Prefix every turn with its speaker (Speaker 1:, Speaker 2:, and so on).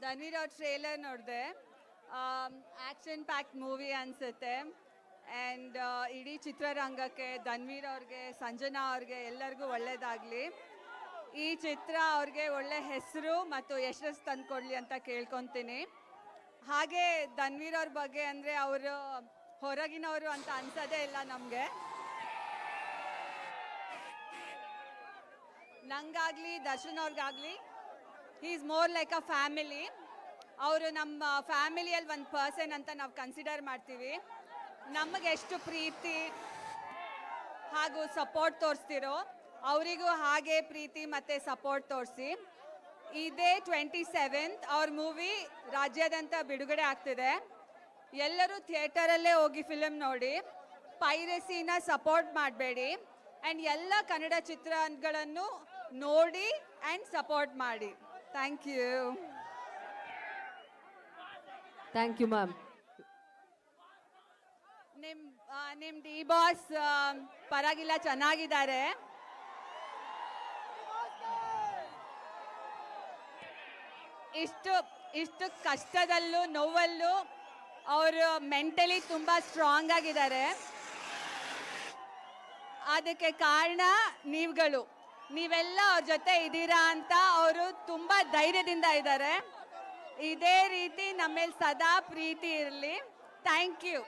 Speaker 1: ಧನ್ವೀರ್ ಅವ್ರ ಟ್ರೇಲರ್ ನೋಡಿದೆ. Action pact movie ಅನಿಸುತ್ತೆ. ಆ್ಯಂಡ್ ಇಡೀ ಚಿತ್ರರಂಗಕ್ಕೆ, ಧನ್ವೀರ್ ಅವ್ರಿಗೆ, ಸಂಜನಾ ಅವ್ರಿಗೆ ಎಲ್ಲರಿಗೂ ಒಳ್ಳೆಯದಾಗಲಿ. ಈ ಚಿತ್ರ ಅವ್ರಿಗೆ ಒಳ್ಳೆ ಹೆಸರು ಮತ್ತು ಯಶಸ್ಸು ತಂದುಕೊಡ್ಲಿ ಅಂತ ಕೇಳ್ಕೊತೀನಿ. ಹಾಗೆ ಧನ್ವೀರ್ ಅವ್ರ ಬಗ್ಗೆ ಅಂದರೆ ಅವರು ಹೊರಗಿನವರು ಅಂತ ಅನ್ಸೋದೇ ಇಲ್ಲ ನಮಗೆ. ನಂಗಾಗಲಿ ದರ್ಶನ್ ಅವ್ರಿಗಾಗಲಿ is more like a family. ಅವರು ನಮ್ಮ ಫ್ಯಾಮಿಲಿಯಲ್ಲಿ ಒಂದು ಪರ್ಸನ್ ಅಂತ ನಾವು ಕನ್ಸಿಡರ್ ಮಾಡ್ತೀವಿ. ನಮಗೆ ಎಷ್ಟು ಪ್ರೀತಿ ಹಾಗೂ ಸಪೋರ್ಟ್ ತೋರಿಸ್ತಿರೋ ಅವರಿಗೂ ಹಾಗೆ ಪ್ರೀತಿ ಮತ್ತು ಸಪೋರ್ಟ್ ತೋರಿಸಿ. ಇದೇ 27th ಅವ್ರ ಮೂವಿ ರಾಜ್ಯಾದ್ಯಂತ ಬಿಡುಗಡೆ ಆಗ್ತಿದೆ. ಎಲ್ಲರೂ ಥಿಯೇಟರಲ್ಲೇ ಹೋಗಿ ಫಿಲಮ್ ನೋಡಿ, ಪೈರಸಿನ ಸಪೋರ್ಟ್ ಮಾಡಬೇಡಿ. ಆ್ಯಂಡ್ ಎಲ್ಲ ಕನ್ನಡ ಚಿತ್ರಗಳನ್ನು ನೋಡಿ ಆ್ಯಂಡ್ ಸಪೋರ್ಟ್ ಮಾಡಿ. Thank you.
Speaker 2: Thank you ma'am.
Speaker 1: ನಿಮ್ಮ ಡಿ ಬಾಸ್ ಪರವಾಗಿಲ್ಲ, ಚೆನ್ನಾಗಿದ್ದಾರೆ. ಇಷ್ಟು ಕಷ್ಟದಲ್ಲೂ ನೋವಲ್ಲೂ ಅವರು ಮೆಂಟಲಿ ತುಂಬ ಸ್ಟ್ರಾಂಗ್ ಆಗಿದ್ದಾರೆ. ಅದಕ್ಕೆ ಕಾರಣ ನೀವೆಲ್ಲ ಅವ್ರ ಜೊತೆ ಇದ್ದೀರಾ ಅಂತ ಅವರು ತುಂಬ ಧೈರ್ಯದಿಂದ ಇದ್ದಾರೆ. ಇದೇ ರೀತಿ ನಮ್ಮ ಮೇಲೆ ಸದಾ ಪ್ರೀತಿ ಇರಲಿ. Thank you.